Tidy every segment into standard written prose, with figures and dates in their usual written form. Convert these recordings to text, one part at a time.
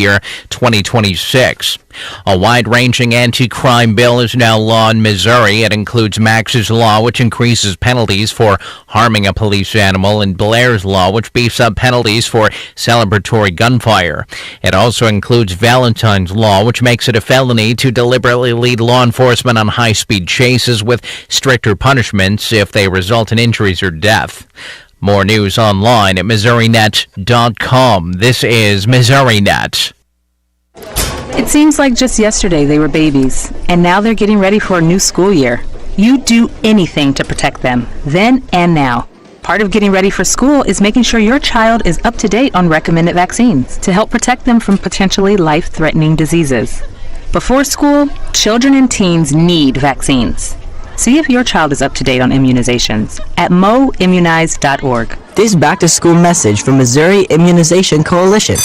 year 2026. A wide-ranging anti-crime bill is now law in Missouri. It includes Max's Law, which increases penalties for harming a police animal, and Blair's Law, which beefs up penalties for celebratory gunfire. It also includes Valentine's Law, which makes it a felony to deliberately lead law enforcement on high-speed chases, with stricter punishments if they result in injuries or death. More news online at MissouriNet.com. This is MissouriNet. It seems like just yesterday they were babies, and now they're getting ready for a new school year. You do anything to protect them, then and now. Part of getting ready for school is making sure your child is up to date on recommended vaccines to help protect them from potentially life-threatening diseases. Before school, children and teens need vaccines. See if your child is up to date on immunizations at moimmunize.org. This back-to-school message from Missouri Immunization Coalition.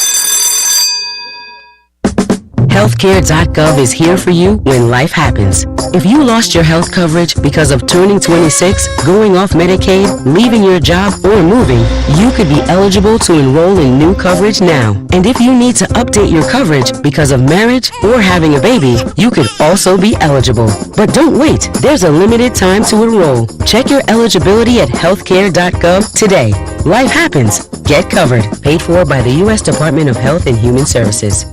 Healthcare.gov is here for you when life happens. If you lost your health coverage because of turning 26, going off Medicaid, leaving your job, or moving, you could be eligible to enroll in new coverage now. And if you need to update your coverage because of marriage or having a baby, you could also be eligible. But don't wait. There's a limited time to enroll. Check your eligibility at healthcare.gov today. Life happens. Get covered. Paid for by the U.S. Department of Health and Human Services.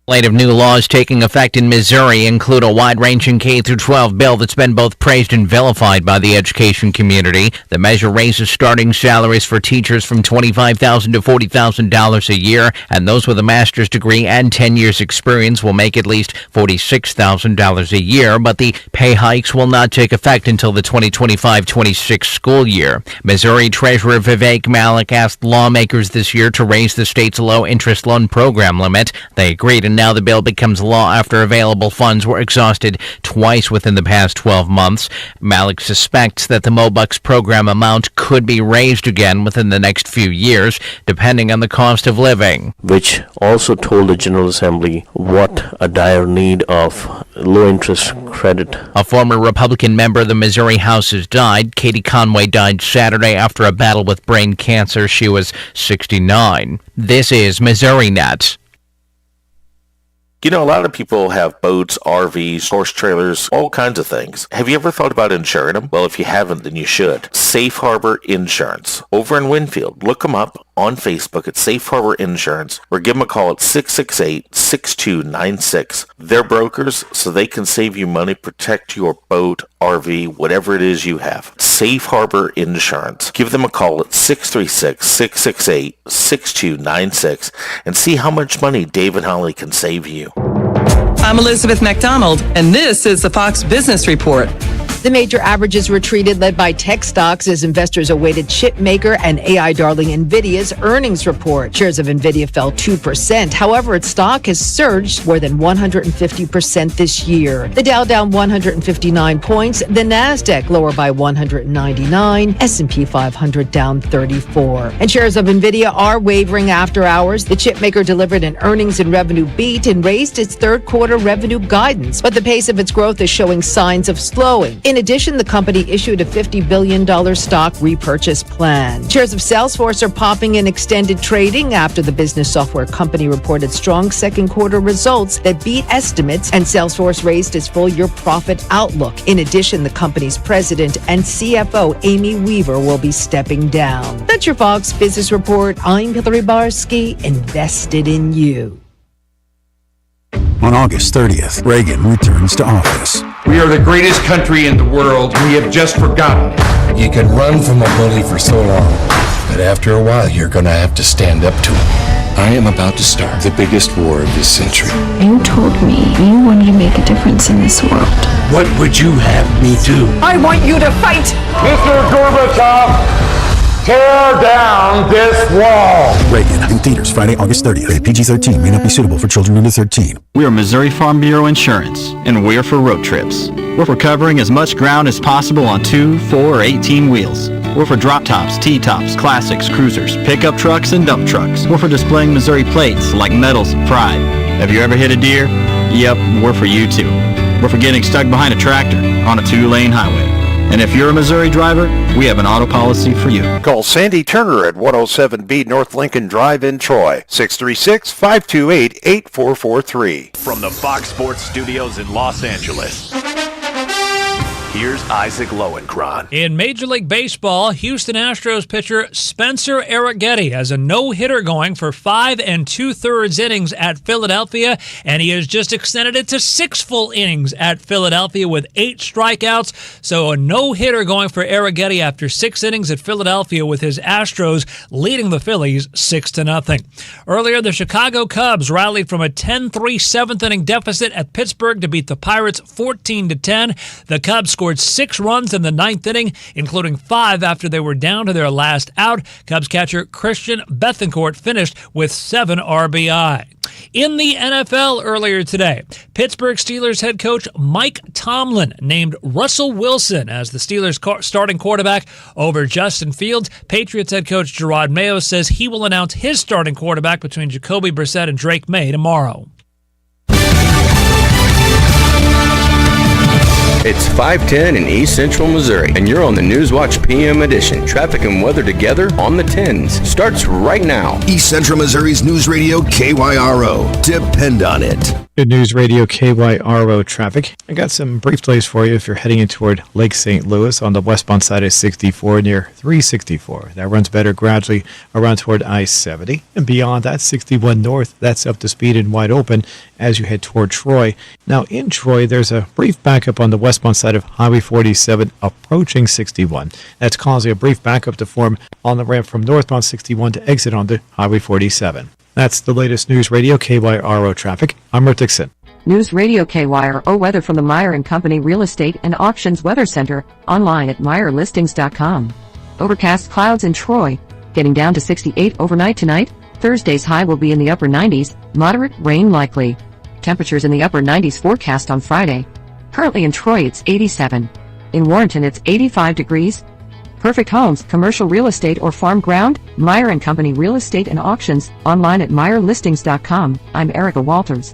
Legislative new laws taking effect in Missouri include a wide-ranging K-12 bill that's been both praised and vilified by the education community. The measure raises starting salaries for teachers from $25,000 to $40,000 a year, and those with a master's degree and 10 years experience will make at least $46,000 a year, but the pay hikes will not take effect until the 2025-26 school year. Missouri Treasurer Vivek Malik asked lawmakers this year to raise the state's low-interest loan program limit. They agreed, and now the bill becomes law after available funds were exhausted twice within the past 12 months. Malik suspects that the MOBUCS program amount could be raised again within the next few years, depending on the cost of living. Which also told the General Assembly what a dire need of low-interest credit. A former Republican member of the Missouri House has died. Katie Conway died Saturday after a battle with brain cancer. She was 69. This is MissouriNet. You know, a lot of people have boats, RVs, horse trailers, all kinds of things. Have you ever thought about insuring them? Well, if you haven't, then you should. Safe Harbor Insurance. Over in Winfield, look them up on Facebook at Safe Harbor Insurance, or give them a call at 668-6296. They're brokers, so they can save you money, protect your boat, RV, whatever it is you have. Safe Harbor Insurance. Give them a call at 636-668-6296 and see how much money Dave and Holly can save you. I'm Elizabeth McDonald, and this is the Fox Business Report. The major averages retreated, led by tech stocks, as investors awaited chip maker and AI darling NVIDIA's earnings report. Shares of NVIDIA fell 2%. However, its stock has surged more than 150% this year. The Dow down 159 points. The NASDAQ lower by 199. S&P 500 down 34. And shares of NVIDIA are wavering after hours. The chip maker delivered an earnings and revenue beat and raised its third quarter revenue guidance, but the pace of its growth is showing signs of slowing. In addition, the company issued a $50 billion stock repurchase plan. Shares of Salesforce are popping in extended trading after the business software company reported strong second quarter results that beat estimates, and Salesforce raised its full-year profit outlook. In addition, the company's president and CFO, Amy Weaver, will be stepping down. That's your Fox Business Report. I'm Hillary Barsky, invested in you. On August 30th, Reagan returns to office. We are the greatest country in the world. We have just forgotten. You can run from a bully for so long, but after a while, you're going to have to stand up to him. I am about to start the biggest war of this century. You told me you wanted to make a difference in this world. What would you have me do? I want you to fight! Mr. Gorbachev, tear down this wall. Reagan in theaters Friday, August 30th. Rated PG-13. May not be suitable for children under 13. We are Missouri Farm Bureau Insurance, and we're for road trips. We're for covering as much ground as possible on 2, 4, or 18 wheels. We're for drop tops, T-tops, classics, cruisers, pickup trucks, and dump trucks. We're for displaying Missouri plates like medals and pride. Have you ever hit a deer? Yep, we're for you too. We're for getting stuck behind a tractor on a 2-lane highway. And if you're a Missouri driver, we have an auto policy for you. Call Sandy Turner at 107B North Lincoln Drive in Troy, 636-528-8443. From the Fox Sports Studios in Los Angeles, here's Isaac Lowenkron. In Major League Baseball, Houston Astros pitcher Spencer Arrighetti has a no-hitter going for 5 2/3 innings at Philadelphia, and he has just extended it to 6 full innings at Philadelphia with 8 strikeouts. So a no-hitter going for Arrighetti after 6 innings at Philadelphia with his Astros leading the Phillies 6-0. Earlier, the Chicago Cubs rallied from a 10-3 7th-inning deficit at Pittsburgh to beat the Pirates 14-10. The Cubs scored 6 runs in the 9th inning, including 5 after they were down to their last out. Cubs catcher Christian Bethancourt finished with 7 RBI. In the NFL earlier today, Pittsburgh Steelers head coach Mike Tomlin named Russell Wilson as the Steelers' starting quarterback over Justin Fields. Patriots head coach Gerard Mayo says he will announce his starting quarterback between Jacoby Brissett and Drake May tomorrow. It's 5:10 in East Central Missouri, and you're on the Newswatch PM edition. Traffic and weather together on the 10s. Starts right now. East Central Missouri's News Radio KYRO. Depend on it. Good News Radio KYRO traffic. I got some brief delays for you if you're heading in toward Lake St. Louis on the westbound side of 64 near 364. That runs better gradually around toward I-70. And beyond that, 61 north, that's up to speed and wide open as you head toward Troy. Now in Troy, there's a brief backup on the westbound side of Highway 47 approaching 61. That's causing a brief backup to form on the ramp from northbound 61 to exit onto Highway 47. That's the latest News Radio KYRO traffic. I'm Rick Dixon. News Radio KYRO weather from the Meyer & Company Real Estate and Auctions Weather Center, online at MeyerListings.com. Overcast clouds in Troy, getting down to 68 overnight tonight. Thursday's high will be in the upper 90s, moderate rain likely. Temperatures in the upper 90s forecast on Friday. Currently in Troy it's 87. In Warrenton it's 85 degrees. Perfect homes, commercial real estate or farm ground, Meyer & Company Real Estate and Auctions, online at MeyerListings.com. I'm Erica Walters.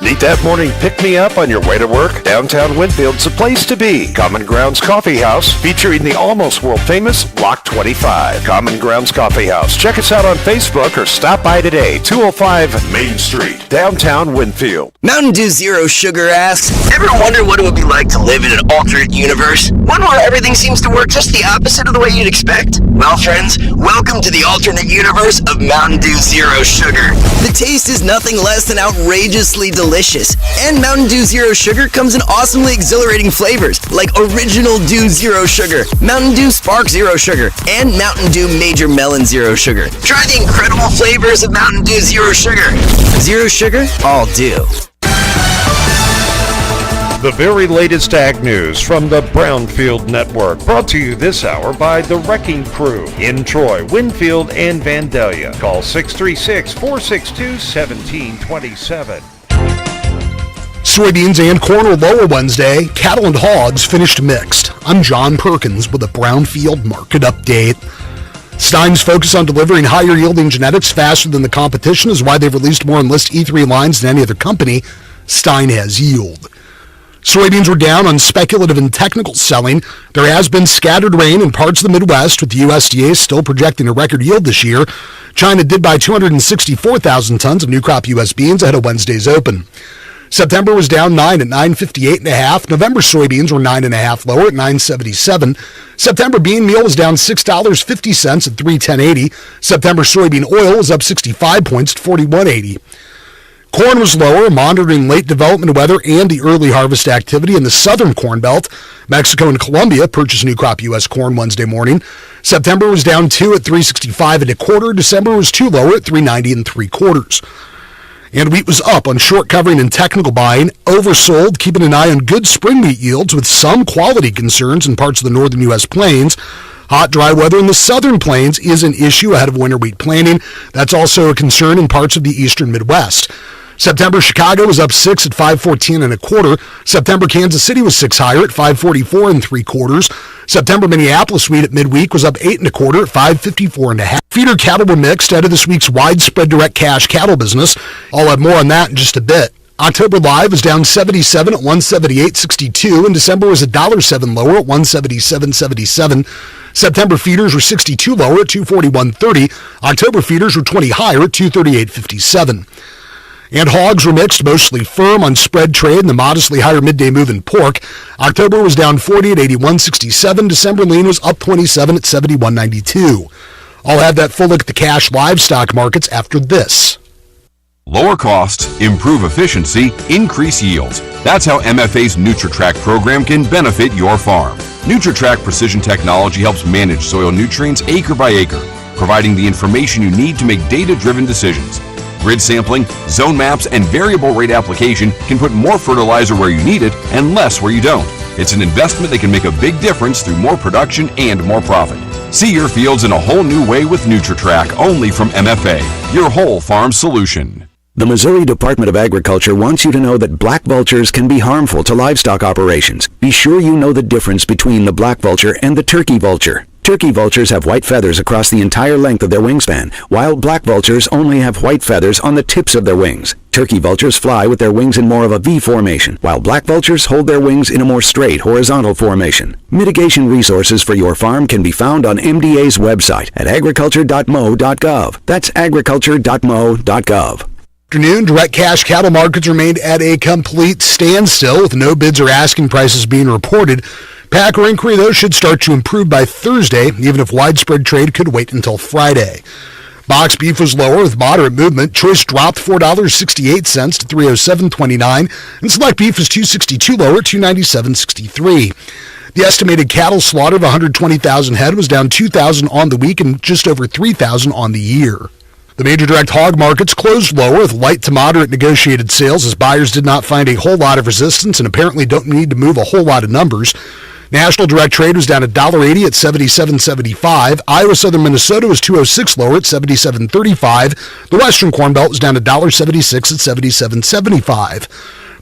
Need that morning pick-me-up on your way to work? Downtown Winfield's the place to be. Common Grounds Coffee House, featuring the almost world-famous Block 25. Common Grounds Coffee House. Check us out on Facebook or stop by today, 205 Main Street, downtown Winfield. Mountain Dew Zero Sugar asks, ever wonder what it would be like to live in an alternate universe? One where everything seems to work just the opposite of the way you'd expect? Well, friends, welcome to the alternate universe of Mountain Dew Zero Sugar. The taste is nothing less than outrageously delicious. And Mountain Dew Zero Sugar comes in awesomely exhilarating flavors like Original Dew Zero Sugar, Mountain Dew Spark Zero Sugar, and Mountain Dew Major Melon Zero Sugar. Try the incredible flavors of Mountain Dew Zero Sugar. Zero Sugar, all dew. The very latest ag news from the Brownfield Network, brought to you this hour by The Wrecking Crew in Troy, Winfield, and Vandalia. Call 636-462-1727. Soybeans and corn were lower Wednesday. Cattle and hogs finished mixed. I'm John Perkins with a Brownfield Market Update. Stein's focus on delivering higher yielding genetics faster than the competition is why they've released more Enlist E3 lines than any other company. Stein has yield. Soybeans were down on speculative and technical selling. There has been scattered rain in parts of the Midwest, with the USDA still projecting a record yield this year. China did buy 264,000 tons of new crop U.S. beans ahead of Wednesday's open. September was down 9 at 958.5. November soybeans were 9.5 lower at 977. September bean meal was down $6.50 at 310.80. September soybean oil was up 65 points at 41.80. Corn was lower, monitoring late development weather and the early harvest activity in the southern Corn Belt. Mexico and Colombia purchased new crop U.S. corn Wednesday morning. September was down 2 at 365.25. December was 2 lower at 390.75. And wheat was up on short covering and technical buying. Oversold, keeping an eye on good spring wheat yields with some quality concerns in parts of the northern U.S. plains. Hot, dry weather in the southern plains is an issue ahead of winter wheat planting. That's also a concern in parts of the eastern Midwest. September Chicago was up 6 at 514.25. September Kansas City was 6 higher at 544.75. September Minneapolis wheat at midweek was up 8.25 at 554.5. Feeder cattle were mixed out of this week's widespread direct cash cattle business. I'll have more on that in just a bit. October live was down 77 at 178.62, and December was $1.07 lower at 177.77. September feeders were 62 lower at 241.30. October feeders were 20 higher at 238.57. And hogs were mixed, mostly firm on spread trade and the modestly higher midday move in pork. October was down 40 at 81.67. December lean was up 27 at 71.92. I'll have that full look at the cash livestock markets after this. Lower costs, improve efficiency, increase yields. That's how MFA's NutriTrack program can benefit your farm. NutriTrack Precision Technology helps manage soil nutrients acre by acre, providing the information you need to make data-driven decisions. Grid sampling, zone maps, and variable rate application can put more fertilizer where you need it and less where you don't. It's an investment that can make a big difference through more production and more profit. See your fields in a whole new way with NutriTrack, only from MFA, your whole farm solution. The Missouri Department of Agriculture wants you to know that black vultures can be harmful to livestock operations. Be sure you know the difference between the black vulture and the turkey vulture. Turkey vultures have white feathers across the entire length of their wingspan, while black vultures only have white feathers on the tips of their wings. Turkey vultures fly with their wings in more of a V formation, while black vultures hold their wings in a more straight horizontal formation. Mitigation resources for your farm can be found on MDA's website at agriculture.mo.gov. That's agriculture.mo.gov. Afternoon, direct cash cattle markets remained at a complete standstill with no bids or asking prices being reported. Packer inquiry, though, should start to improve by Thursday, even if widespread trade could wait until Friday. Box beef was lower with moderate movement. Choice dropped $4.68 to $307.29, and select beef was $2.62 lower at $297.63. The estimated cattle slaughter of 120,000 head was down 2,000 on the week and just over 3,000 on the year. The major direct hog markets closed lower with light to moderate negotiated sales as buyers did not find a whole lot of resistance and apparently don't need to move a whole lot of numbers. National direct trade was down $1.80 at $77.75. Iowa Southern Minnesota was $2.06 lower at $77.35. The Western Corn Belt was down $1.76 at $77.75.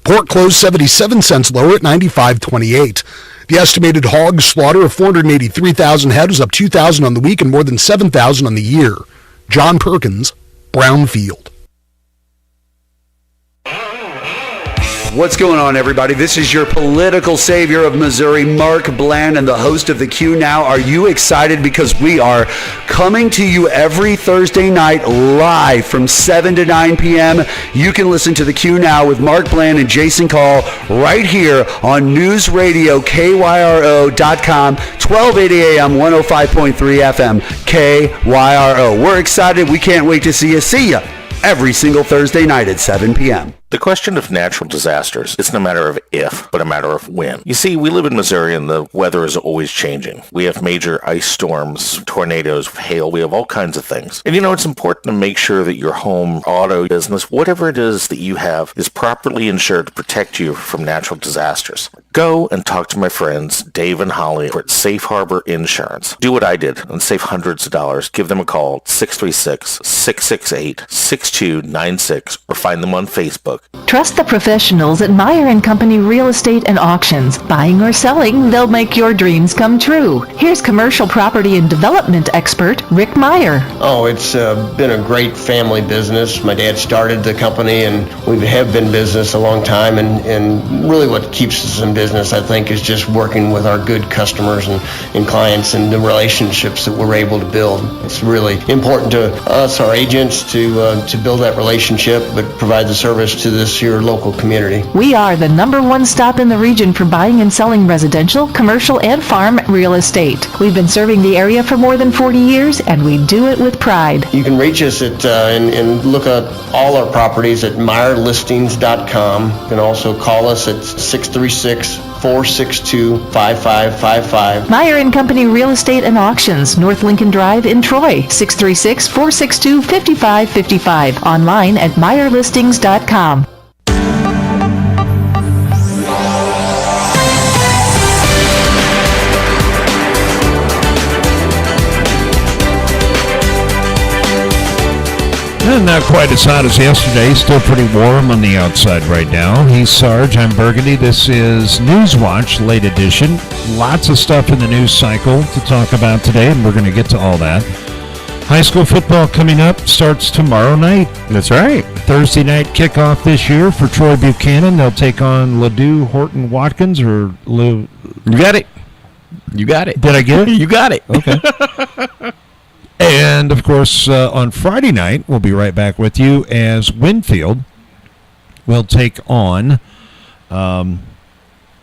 Pork closed 77 cents lower at $95.28. The estimated hog slaughter of 483,000 head was up 2,000 on the week and more than 7,000 on the year. John Perkins, Brownfield. What's going on, everybody? This is your political savior of Missouri, Mark Bland, and the host of the Q Now. Are you excited? Because we are coming to you every Thursday night live from 7 to 9 p.m. You can listen to the Q Now with Mark Bland and Jason Call right here on News Radio, KYRO.com, 1280 a.m., 105.3 FM, KYRO. We're excited. We can't wait to see you. See ya every single Thursday night at 7 p.m. The question of natural disasters is not a matter of if, but a matter of when. You see, we live in Missouri and the weather is always changing. We have major ice storms, tornadoes, hail, we have all kinds of things. And it's important to make sure that your home, auto, business, whatever it is that you have is properly insured to protect you from natural disasters. Go and talk to my friends Dave and Holly at Safe Harbor Insurance. Do what I did and save hundreds of dollars. Give them a call, 636-668-6296, or find them on Facebook. Trust the professionals at Meyer & Company Real Estate and Auctions. Buying or selling, they'll make your dreams come true. Here's commercial property and development expert Rick Meyer. Oh, it's been a great family business. My dad started the company, and we have been in business a long time, and really what keeps us in business, I think, is just working with our good customers and clients and the relationships that we're able to build. It's really important to us, our agents, to build that relationship, but provide the service to this your local community. We are the #1 stop in the region for buying and selling residential, commercial, and farm real estate. We've been serving the area for more than 40 years, and we do it with pride. You can reach us at and look at all our properties at MeyerListings.com. You can also call us at 636-462-5555. Meyer & Company Real Estate and Auctions, North Lincoln Drive in Troy, 636-462-5555. Online at MeyerListings.com. Not quite as hot as yesterday. Still pretty warm on the outside right now. He's Sarge. I'm Burgundy. This is Newswatch, late edition. Lots of stuff in the news cycle to talk about today, and we're going to get to all that. High school football coming up starts tomorrow night. That's right. Thursday night kickoff this year for Troy Buchanan. They'll take on Ladue Horton Watkins or You got it. You got it. Did I get it? You got it. Okay. And, of course, on Friday night, we'll be right back with you as Winfield will take on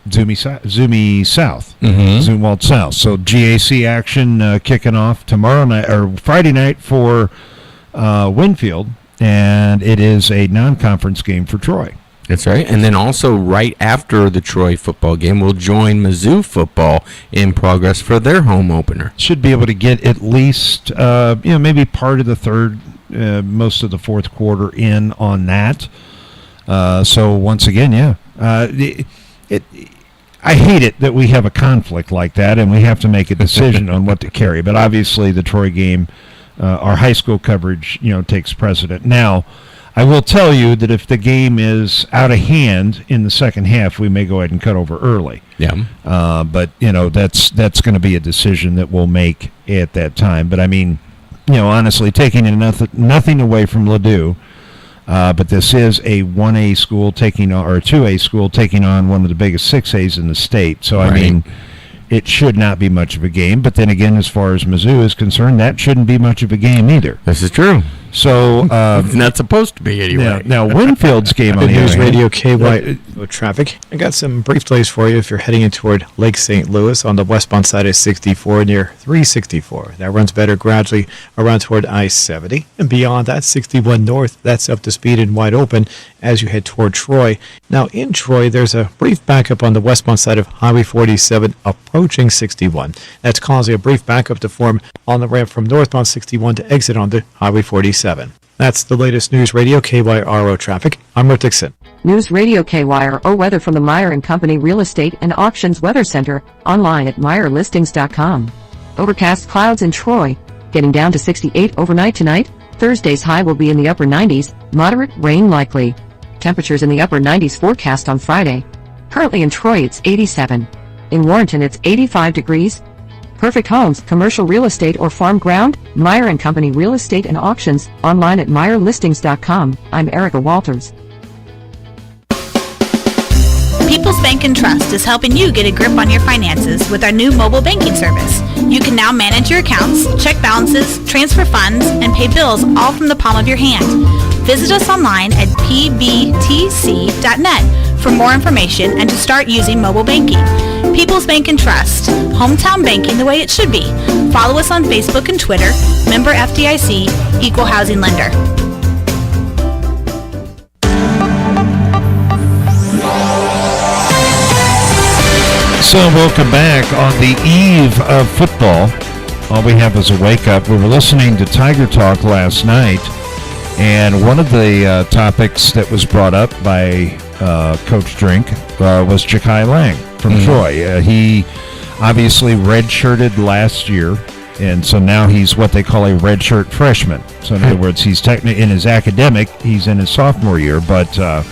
Zumi South, Zumwalt South. So GAC action kicking off tomorrow night or Friday night for Winfield, and it is a non-conference game for Troy. That's right. And then also right after the Troy football game, we'll join Mizzou football in progress for their home opener. Should be able to get at least, maybe part of the third, most of the fourth quarter in on that. So once again, I hate it that we have a conflict like that and we have to make a decision on what to carry. But obviously the Troy game, our high school coverage, takes precedent. Now, I will tell you that if the game is out of hand in the second half, we may go ahead and cut over early. Yeah. But that's going to be a decision that we'll make at that time. But I mean, honestly, taking nothing away from Ladue, but this is a 1A school taking on, or a 2A school taking on one of the biggest 6As in the state. So I mean, it should not be much of a game. But then again, as far as Mizzou is concerned, that shouldn't be much of a game either. This is true. So it's not supposed to be anyway. Now Winfield's game on the News other hand, Radio KYRO traffic. I got some brief delays for you if you're heading in toward Lake St. Louis on the westbound side of 64 near 364. That runs better gradually around toward I-70. And beyond that, 61 north, that's up to speed and wide open as you head toward Troy. Now in Troy, there's a brief backup on the westbound side of Highway 47 approaching 61. That's causing a brief backup to form on the ramp from northbound 61 to exit onto Highway 47. That's the latest News Radio KYRO traffic. I'm Rick Dixon. News Radio KYRO weather from the Meyer & Company Real Estate and Auctions Weather Center, online at MeyerListings.com. Overcast clouds in Troy, getting down to 68 overnight tonight. Thursday's high will be in the upper 90s, moderate rain likely. Temperatures in the upper 90s forecast on Friday. Currently in Troy it's 87. In Warrenton it's 85 degrees. Perfect homes, commercial real estate or farm ground, Meyer & Company Real Estate and Auctions, online at MeyerListings.com. I'm Erica Walters. People's Bank and Trust is helping you get a grip on your finances with our new mobile banking service. You can now manage your accounts, check balances, transfer funds, and pay bills all from the palm of your hand. Visit us online at pbtc.net for more information and to start using mobile banking. People's Bank and Trust, hometown banking the way it should be. Follow us on Facebook and Twitter, member FDIC, equal housing lender. So welcome back on the eve of football. All we have is a wake up. We were listening to Tiger Talk last night, and one of the topics that was brought up by Coach Drink was Ja'Kai Lang from Troy. He obviously redshirted last year, and so now he's what they call a redshirt freshman. So in other words, he's technically in his academic, he's in his sophomore year, but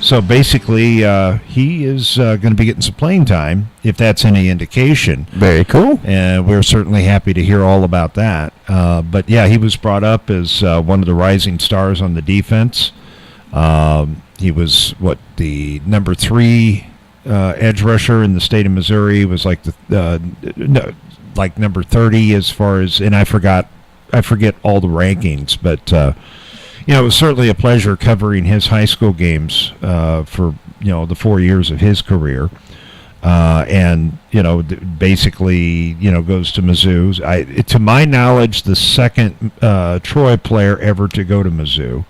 so basically he is going to be getting some playing time, if that's any indication. Very cool. And we're certainly happy to hear all about that. But yeah, he was brought up as one of the rising stars on the defense. He was the number 3 edge rusher in the state of Missouri. Was like like number 30 as far as, and I forget all the rankings, but it was certainly a pleasure covering his high school games for the 4 years of his career, and basically goes to Mizzou. To my knowledge, the second Troy player ever to go to Mizzou.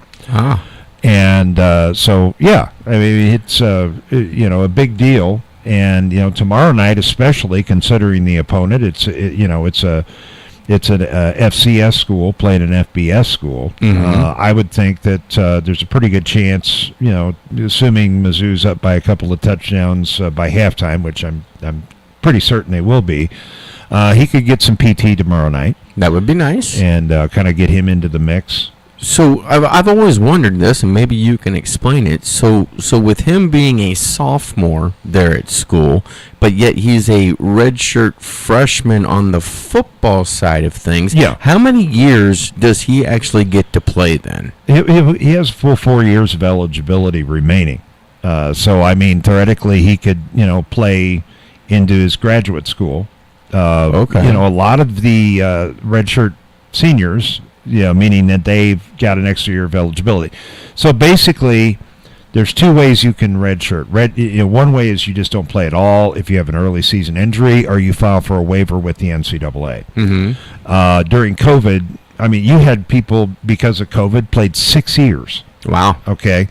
And so, yeah, I mean, it's a big deal. And tomorrow night, especially considering the opponent, it's an FCS school playing an FBS school. I would think that there's a pretty good chance, assuming Mizzou's up by a couple of touchdowns by halftime, which I'm pretty certain they will be. He could get some PT tomorrow night. That would be nice, and kind of get him into the mix. So I've always wondered this, and maybe you can explain it. So with him being a sophomore there at school, but yet he's a redshirt freshman on the football side of things. Yeah. How many years does he actually get to play then? He has full 4 years of eligibility remaining. So I mean, theoretically, he could play into his graduate school. Okay. A lot of the redshirt seniors. Meaning that they've got an extra year of eligibility. So basically, there's two ways you can redshirt. One way is you just don't play at all if you have an early season injury, or you file for a waiver with the NCAA. Mm-hmm. During COVID, I mean, you had people, because of COVID, played 6 years. Wow. Okay.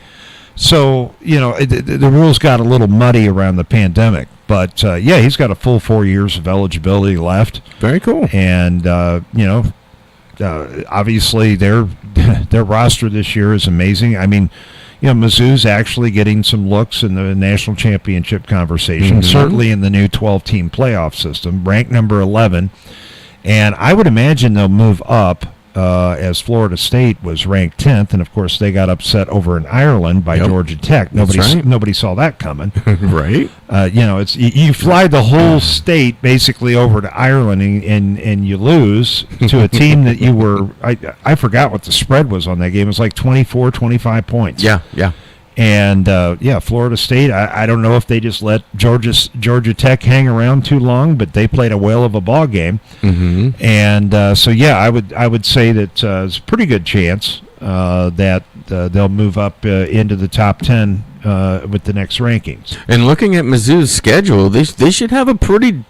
So, the rules got a little muddy around the pandemic. But, he's got a full 4 years of eligibility left. Very cool. And, obviously, their roster this year is amazing. I mean, Mizzou's actually getting some looks in the national championship conversation, certainly in the new 12-team playoff system, ranked number 11. And I would imagine they'll move up as Florida State was ranked 10th, and of course they got upset over in Ireland by Georgia Tech. Nobody saw that coming. Right. It's you fly the whole state basically over to Ireland and you lose to a team that you were. I forgot what the spread was on that game. It was like 24, 25 points. Yeah. And Florida State. I don't know if they just let Georgia Tech hang around too long, but they played a whale of a ball game. Mm-hmm. And I would say that there's a pretty good chance that they'll move up into the top 10 with the next rankings. And looking at Mizzou's schedule, they should have a pretty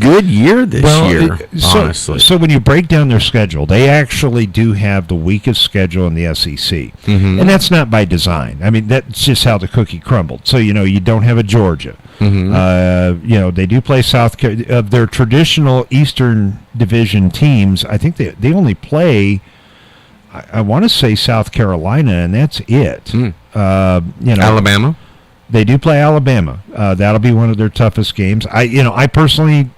good year this year, honestly. So when you break down their schedule, they actually do have the weakest schedule in the SEC. Mm-hmm. And that's not by design. I mean, that's just how the cookie crumbled. So, you don't have a Georgia. Mm-hmm. They do play South Carolina. Of their traditional Eastern Division teams, I think they only play, I want to say South Carolina, and that's it. Alabama? They do play Alabama. That'll be one of their toughest games. I personally,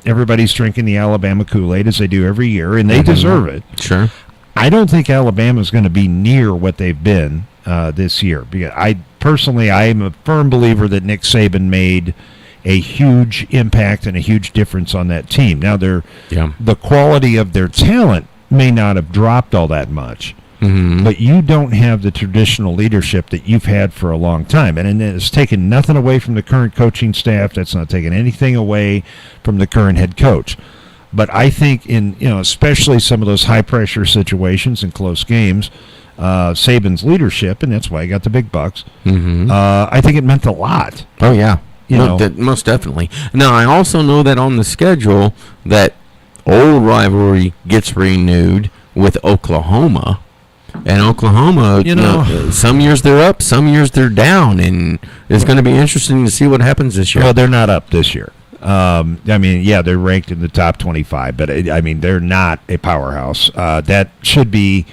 everybody's drinking the Alabama Kool-Aid as they do every year, and they deserve it. Sure. I don't think Alabama's going to be near what they've been this year. Because I am a firm believer that Nick Saban made a huge impact and a huge difference on that team. Now, the quality of their talent may not have dropped all that much. Mm-hmm. But you don't have the traditional leadership that you've had for a long time. And it's taken nothing away from the current coaching staff. That's not taking anything away from the current head coach. But I think especially some of those high-pressure situations and close games, Saban's leadership, and that's why he got the big bucks, I think it meant a lot. Oh, yeah. Most definitely. Now, I also know that on the schedule that old rivalry gets renewed with Oklahoma. And Oklahoma, some years they're up, some years they're down, and it's going to be interesting to see what happens this year. Well, they're not up this year. They're ranked in the top 25, but they're not a powerhouse. That should be.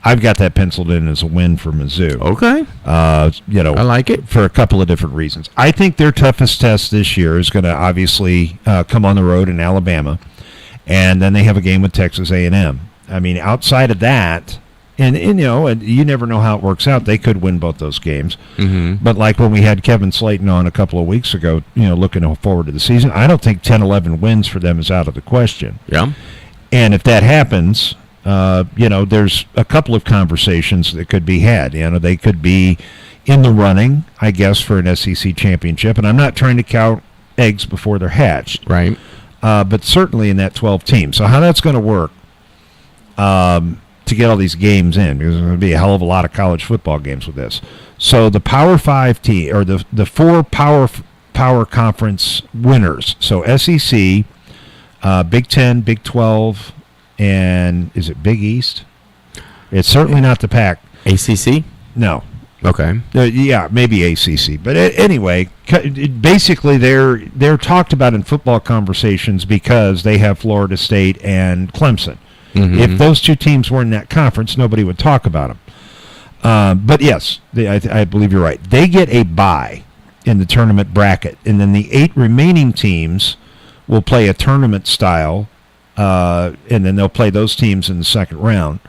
I've got that penciled in as a win for Mizzou. Okay. I like it for a couple of different reasons. I think their toughest test this year is going to obviously come on the road in Alabama, and then they have a game with Texas A&M. I mean, outside of that. And you never know how it works out. They could win both those games. Mm-hmm. But like when we had Kevin Slayton on a couple of weeks ago, looking forward to the season, I don't think 10-11 wins for them is out of the question. Yeah. And if that happens, there's a couple of conversations that could be had. They could be in the running, I guess, for an SEC championship. And I'm not trying to count eggs before they're hatched. Right. But certainly in that 12 team. So how that's going to work, to get all these games in, because there's going to be a hell of a lot of college football games with this. So the Power 5 team, or the four Power Conference winners, so SEC, Big 10, Big 12, and is it Big East? It's certainly not the Pac. ACC? No. Okay. Maybe ACC. But anyway, basically they're talked about in football conversations because they have Florida State and Clemson. Mm-hmm. If those two teams were in that conference, nobody would talk about them. But yes, I believe you're right. They get a bye in the tournament bracket, and then the 8 remaining teams will play a tournament style, and then they'll play those teams in the second round.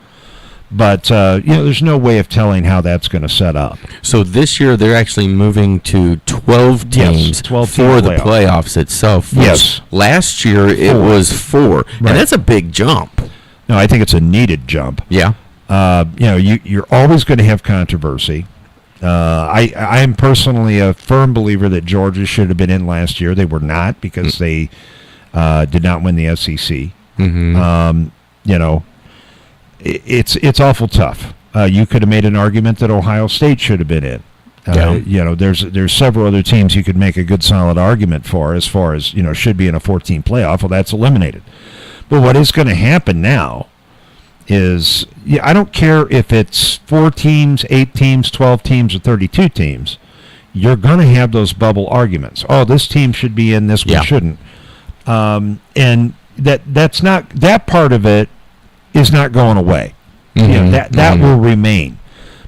But there's no way of telling how that's going to set up. So this year they're actually moving to 12 teams Yes, 12 for team the playoffs itself. Yes. Last year it was 4, and that's a big jump. No, I think it's a needed jump. Yeah. You're always going to have controversy. I am personally a firm believer that Georgia should have been in last year. They were not because they did not win the SEC. Mm-hmm. It's awful tough. You could have made an argument that Ohio State should have been in. There's several other teams you could make a good solid argument for as far as should be in a 14 playoff. Well, that's eliminated. But what is going to happen now is I don't care if it's 4 teams, 8 teams, 12 teams, or 32 teams. You're going to have those bubble arguments. Oh, this team should be in, this one shouldn't. And that's not, that part of it is not going away. Mm-hmm. That will remain.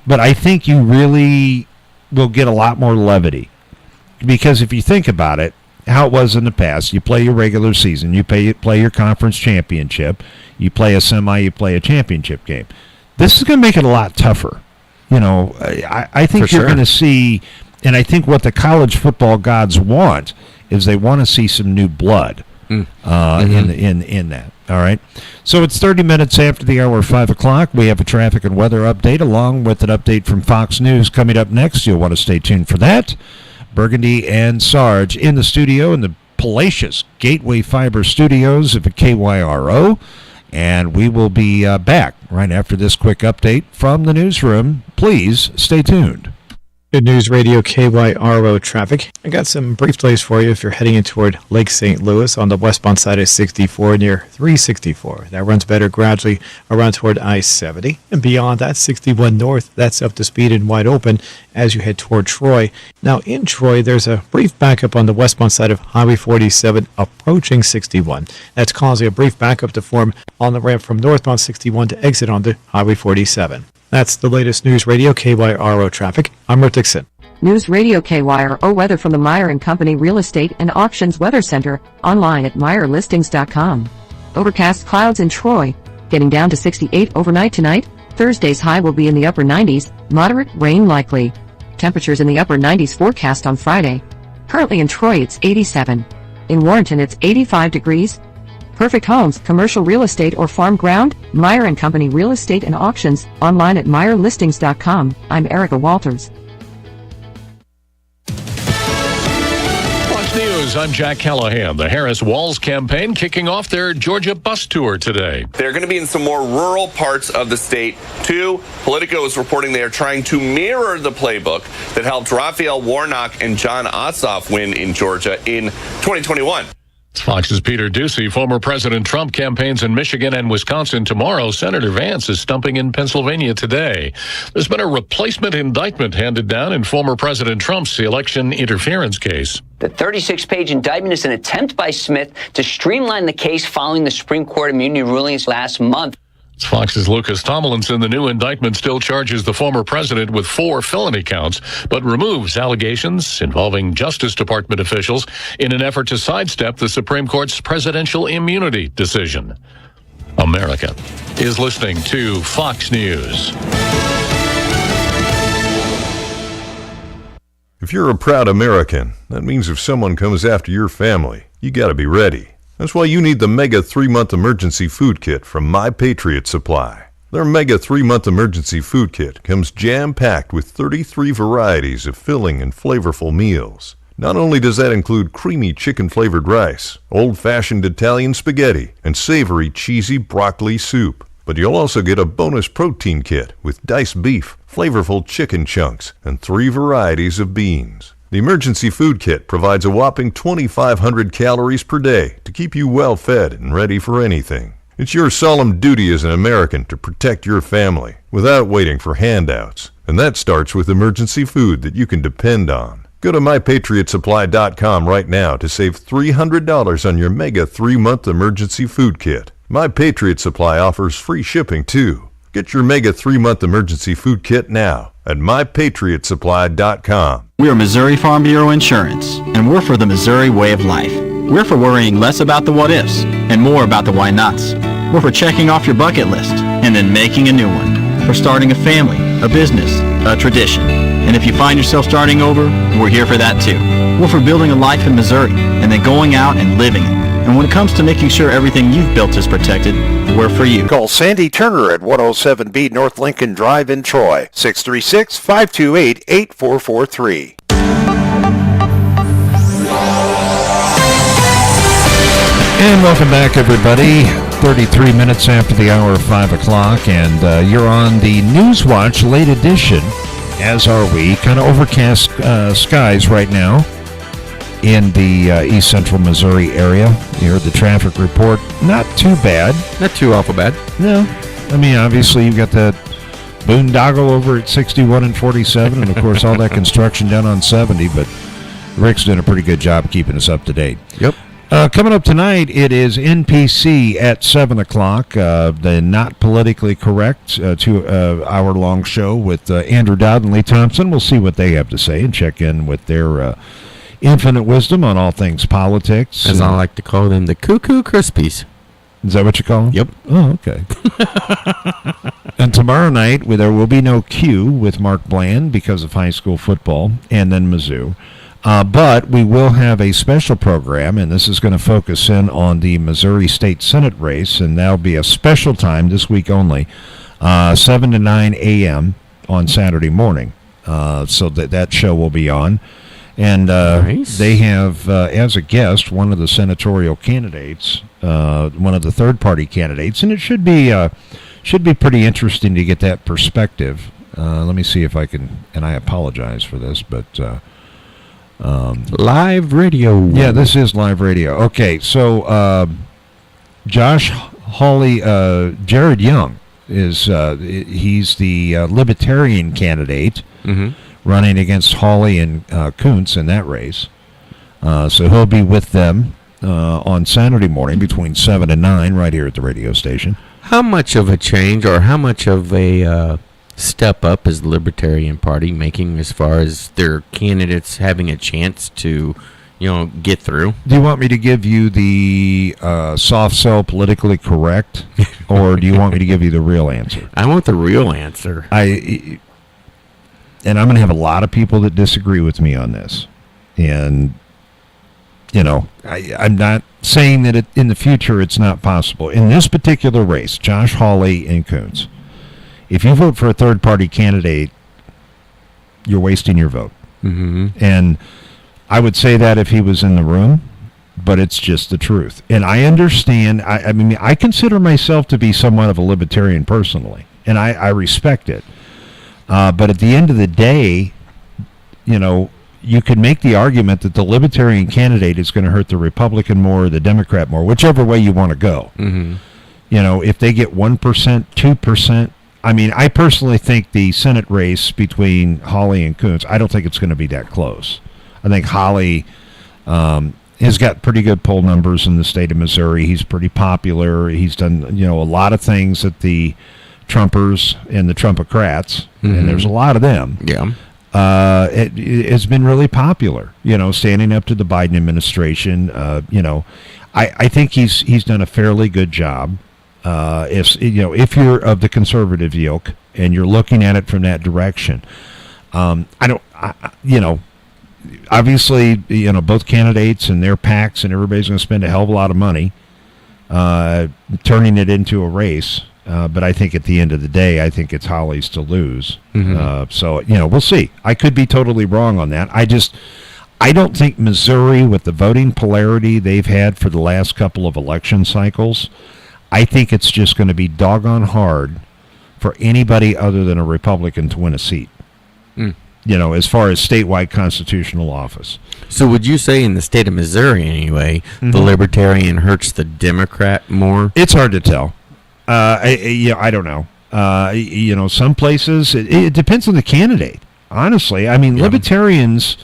But I think you really will get a lot more levity. Because if you think about it, how it was in the past, you play your regular season, you play your conference championship, you play a semi, you play a championship game. This is going to make it a lot tougher. I think you're going to see, and I think what the college football gods want is they want to see some new blood in that. All right. So it's 30 minutes after the hour of 5 o'clock. We have a traffic and weather update along with an update from Fox News coming up next. You'll want to stay tuned for that. Burgundy and Sarge in the studio in the palatial Gateway Fiber Studios of KYRO. And we will be back right after this quick update from the newsroom. Please stay tuned. Good News Radio KYRO traffic. I got some brief delays for you if you're heading in toward Lake St. Louis on the westbound side of 64 near 364. That runs better gradually around toward I-70. And beyond that, 61 north, that's up to speed and wide open as you head toward Troy. Now in Troy, there's a brief backup on the westbound side of Highway 47 approaching 61. That's causing a brief backup to form on the ramp from northbound 61 to exit onto Highway 47. That's the latest News Radio KYRO traffic. I'm Rick Dixon. News Radio KYRO weather from the Meyer & Company Real Estate and Auctions Weather Center, online at MeyerListings.com. Overcast clouds in Troy, getting down to 68 overnight tonight. Thursday's high will be in the upper 90s, moderate rain likely. Temperatures in the upper 90s forecast on Friday. Currently in Troy it's 87. In Warrenton it's 85 degrees. Perfect homes, commercial real estate or farm ground, Meyer & Company Real Estate and Auctions, online at MeyerListings.com. I'm Erica Walters. Fox News, I'm Jack Callahan. The Harris Walls campaign kicking off their Georgia bus tour today. They're going to be in some more rural parts of the state, too. Politico is reporting they are trying to mirror the playbook that helped Raphael Warnock and John Ossoff win in Georgia in 2021. It's Fox's Peter Ducey. Former President Trump campaigns in Michigan and Wisconsin tomorrow. Senator Vance is stumping in Pennsylvania today. There's been a replacement indictment handed down in former President Trump's election interference case. The 36-page indictment is an attempt by Smith to streamline the case following the Supreme Court immunity rulings last month. Fox's Lucas Tomlinson. The new indictment still charges the former president with 4 felony counts, but removes allegations involving Justice Department officials in an effort to sidestep the Supreme Court's presidential immunity decision. America is listening to Fox News. If you're a proud American, that means if someone comes after your family, you gotta be ready. That's why you need the Mega 3-Month Emergency Food Kit from My Patriot Supply. Their Mega 3-Month Emergency Food Kit comes jam-packed with 33 varieties of filling and flavorful meals. Not only does that include creamy chicken-flavored rice, old-fashioned Italian spaghetti, and savory cheesy broccoli soup, but you'll also get a bonus protein kit with diced beef, flavorful chicken chunks, and 3 varieties of beans. The Emergency Food Kit provides a whopping 2,500 calories per day to keep you well fed and ready for anything. It's your solemn duty as an American to protect your family without waiting for handouts. And that starts with emergency food that you can depend on. Go to MyPatriotSupply.com right now to save $300 on your Mega 3-Month Emergency Food Kit. My Patriot Supply offers free shipping too. Get your Mega 3-Month Emergency Food Kit now at MyPatriotSupply.com. We are Missouri Farm Bureau Insurance, and we're for the Missouri way of life. We're for worrying less about the what-ifs and more about the why-nots. We're for checking off your bucket list and then making a new one. or starting a family, a business, a tradition. And if you find yourself starting over, we're here for that too. We're for building a life in Missouri and then going out and living it. And when it comes to making sure everything you've built is protected, we're for you. Call Sandy Turner at 107B North Lincoln Drive in Troy, 636-528-8443. And welcome back, everybody. 33 minutes after the hour of 5 o'clock, and you're on the Newswatch late edition, as are we. Kind of overcast skies right now in the east central Missouri area. You heard the traffic report. Not too bad. Not too awful bad. No. I mean, obviously, you've got that boondoggle over at 61 and 47, and, of course, all that construction down on 70, but Rick's doing a pretty good job keeping us up to date. Yep. Coming up tonight, it is NPC at 7 o'clock, the Not Politically Correct 2-hour-long show with Andrew Dowd and Lee Thompson. We'll see what they have to say and check in with their infinite wisdom on all things politics. As I like to call them, the Cuckoo Crispies. Is that what you call them? Yep. Oh, okay. And tomorrow night, there will be no Q with Mark Bland because of high school football and then Mizzou. But we will have a special program, and this is going to focus in on the Missouri State Senate race, and that'll be a special time this week only, 7 to 9 a.m. on Saturday morning. So that show will be on. And nice. They have, as a guest, one of the senatorial candidates, one of the third-party candidates, and it should be pretty interesting to get that perspective. Let me see if I can, and I apologize for this, but... live radio. Yeah, this is live radio. Okay, so Josh Hawley, Jared Young is he's the Libertarian candidate running against Hawley and Kuntz in that race. So he'll be with them on Saturday morning between 7 and 9 right here at the radio station. How much of a change or how much of a step up is the Libertarian Party making as far as their candidates having a chance to, get through? Do you want me to give you the soft sell politically correct, or do you want me to give you the real answer? I want the real answer. And I'm going to have a lot of people that disagree with me on this. And, I'm not saying that in the future it's not possible. In this particular race, Josh Hawley and Kuntz, if you vote for a third-party candidate, you're wasting your vote. Mm-hmm. And I would say that if he was in the room, but it's just the truth. And I understand. I mean, I consider myself to be somewhat of a libertarian personally, and I respect it. But at the end of the day, you could make the argument that the Libertarian candidate is going to hurt the Republican more or the Democrat more, whichever way you want to go. Mm-hmm. If they get 1%, 2%, I mean, I personally think the Senate race between Hawley and Kuntz, I don't think it's going to be that close. I think Hawley has got pretty good poll numbers in the state of Missouri. He's pretty popular. He's done, a lot of things that the Trumpers and the Trumpocrats, and there's a lot of them. Yeah. It's been really popular, standing up to the Biden administration. I think he's done a fairly good job. If you're of the conservative yoke and you're looking at it from that direction, obviously, both candidates and their PACs and everybody's going to spend a hell of a lot of money turning it into a race. But I think at the end of the day, I think it's Hawley's to lose. So, we'll see. I could be totally wrong on that. I don't think Missouri, with the voting polarity they've had for the last couple of election cycles, I think it's just going to be doggone hard for anybody other than a Republican to win a seat, as far as statewide constitutional office. So would you say in the state of Missouri, anyway, the Libertarian hurts the Democrat more? It's hard to tell. I don't know. Some places, it depends on the candidate, honestly. I mean, Libertarians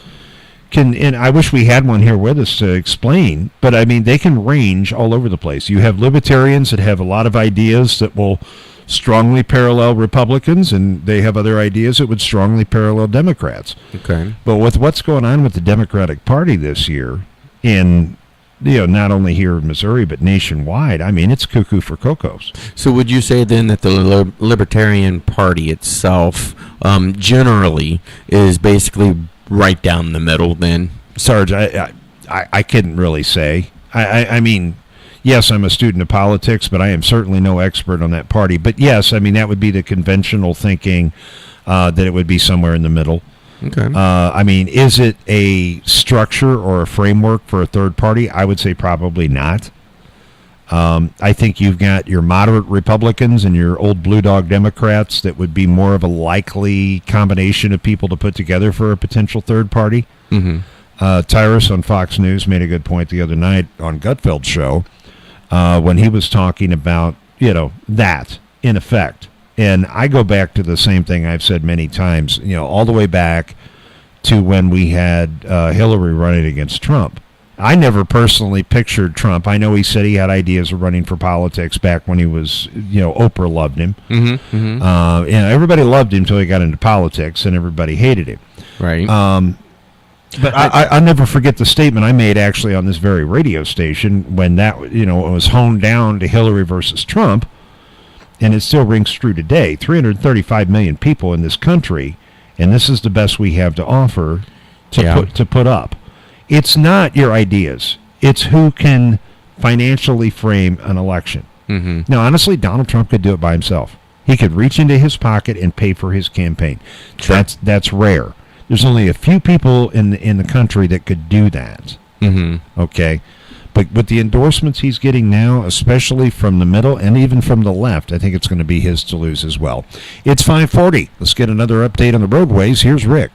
can, and I wish we had one here with us to explain, but I mean, they can range all over the place. You have Libertarians that have a lot of ideas that will strongly parallel Republicans, and they have other ideas that would strongly parallel Democrats. Okay. But with what's going on with the Democratic Party this year in not only here in Missouri but nationwide. I mean, it's cuckoo for Cocos. So would you say then that the Libertarian Party itself generally is basically right down the middle then? Sarge, I couldn't really say. I mean, yes, I'm a student of politics, but I am certainly no expert on that party. But yes, I mean, that would be the conventional thinking that it would be somewhere in the middle. Okay. I mean, is it a structure or a framework for a third party? I would say probably not. I think you've got your moderate Republicans and your old blue dog Democrats that would be more of a likely combination of people to put together for a potential third party. Mm-hmm. Tyrus on Fox News made a good point the other night on Gutfeld's show when he was talking about, that in effect. And I go back to the same thing I've said many times, all the way back to when we had Hillary running against Trump. I never personally pictured Trump. I know he said he had ideas of running for politics back when he was, Oprah loved him. Mm-hmm. Mm-hmm. Everybody loved him until he got into politics, and everybody hated him. Right. But I'll never forget the statement I made actually on this very radio station when that, it was honed down to Hillary versus Trump. And it still rings true today. 335 million people in this country, and this is the best we have to offer to put up. It's not your ideas. It's who can financially frame an election. Mm-hmm. Now, honestly, Donald Trump could do it by himself. He could reach into his pocket and pay for his campaign. Sure. That's rare. There's only a few people in the country that could do that. Mm-hmm. Okay? But with the endorsements he's getting now, especially from the middle and even from the left, I think it's going to be his to lose as well. It's 5:40. Let's get another update on the roadways. Here's Rick.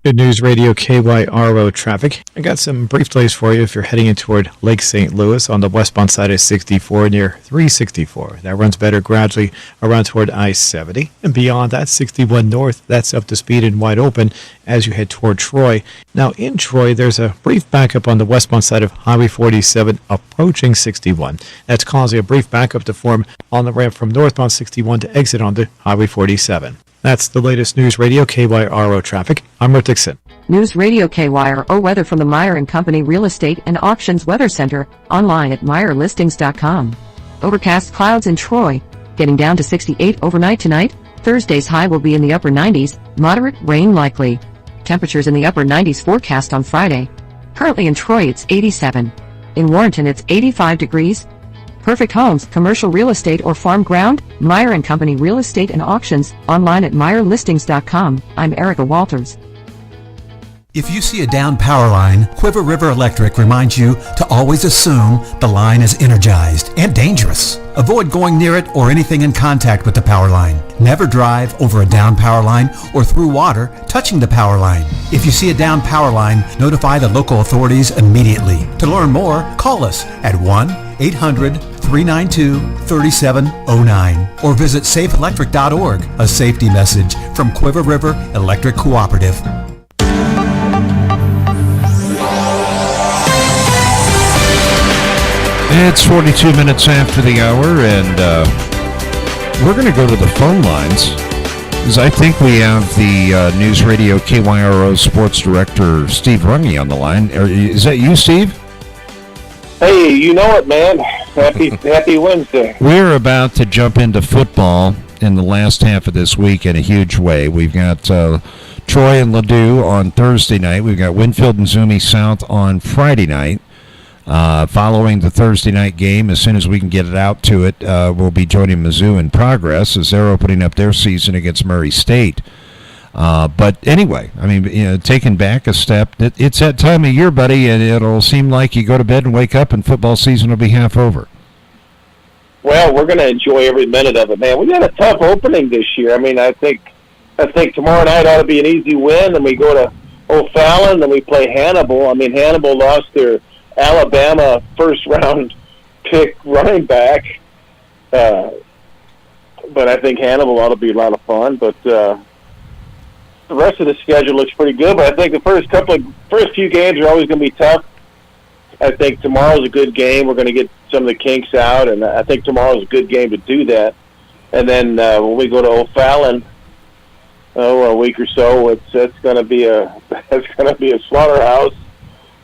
Good News Radio KYRO traffic. I got some brief delays for you if you're heading in toward Lake St. Louis on the westbound side of 64 near 364. That runs better gradually around toward I-70. And beyond that, 61 north, that's up to speed and wide open as you head toward Troy. Now in Troy, there's a brief backup on the westbound side of Highway 47 approaching 61. That's causing a brief backup to form on the ramp from northbound 61 to exit onto Highway 47. That's the latest News Radio KYRO traffic. I'm Rick Dixon. News Radio KYRO weather from the Meyer & Company Real Estate and Auctions Weather Center, online at MeyerListings.com. Overcast clouds in Troy, getting down to 68 overnight tonight. Thursday's high will be in the upper 90s, moderate rain likely. Temperatures in the upper 90s forecast on Friday. Currently in Troy it's 87. In Warrenton it's 85 degrees. Perfect homes, commercial real estate or farm ground, Meyer & Company Real Estate and Auctions, online at MeyerListings.com. I'm Erica Walters. If you see a down power line, Quiver River Electric reminds you to always assume the line is energized and dangerous. Avoid going near it or anything in contact with the power line. Never drive over a down power line or through water touching the power line. If you see a down power line, notify the local authorities immediately. To learn more, call us at 1-800-392-3709 or visit safeelectric.org, a safety message from Quiver River Electric Cooperative. It's 42 minutes after the hour, and we're going to go to the phone lines, because I think we have the News Radio KYRO Sports Director, Steve Runge, on the line. Is that you, Steve? Hey, you know it, man. Happy Wednesday. We're about to jump into football in the last half of this week in a huge way. We've got Troy and Ladue on Thursday night. We've got Winfield and Zuni South on Friday night. Following the Thursday night game, as soon as we can get it out to it, we'll be joining Mizzou in Progress as they're opening up their season against Murray State. But anyway, I mean, taking back a step, it's that time of year, buddy, and it'll seem like you go to bed and wake up and football season will be half over. Well, we're going to enjoy every minute of it, man. We got a tough opening this year. I mean, I think tomorrow night ought to be an easy win, and we go to O'Fallon, and we play Hannibal. I mean, Hannibal lost their Alabama first-round pick running back, but I think Hannibal ought to be a lot of fun. But the rest of the schedule looks pretty good. But I think the first few games are always going to be tough. I think tomorrow's a good game. We're going to get some of the kinks out, and I think tomorrow's a good game to do that. And then when we go to O'Fallon, a week or so, that's going to be a slaughterhouse.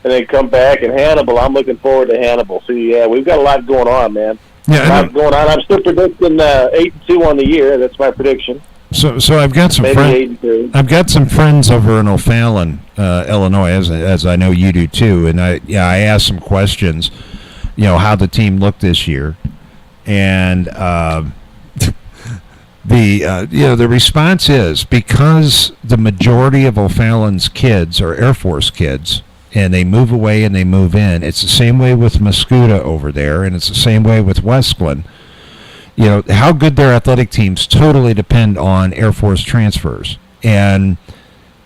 and then come back. And Hannibal, I'm looking forward to Hannibal. So, yeah, we've got a lot going on, man. Yeah, a lot going on. I'm still predicting 8-2 on the year. That's my prediction. So I've got some friends. I've got some friends over in O'Fallon, Illinois, as I know you do too. And I asked some questions, how the team looked this year, and the response is, because the majority of O'Fallon's kids are Air Force kids, and they move away and they move in. It's the same way with Mascoutah over there, and it's the same way with Westglen. How good their athletic teams totally depend on Air Force transfers. And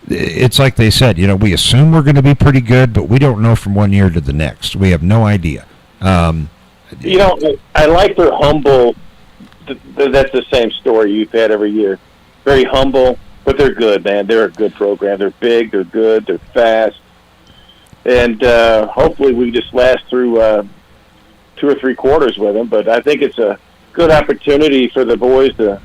it's like they said, we assume we're going to be pretty good, but we don't know from one year to the next. We have no idea. I like their humble. That's the same story you've had every year. Very humble, but they're good, man. They're a good program. They're big, they're good, they're fast. And hopefully we just last through 2 or 3 quarters with them. But I think it's a good opportunity for the boys to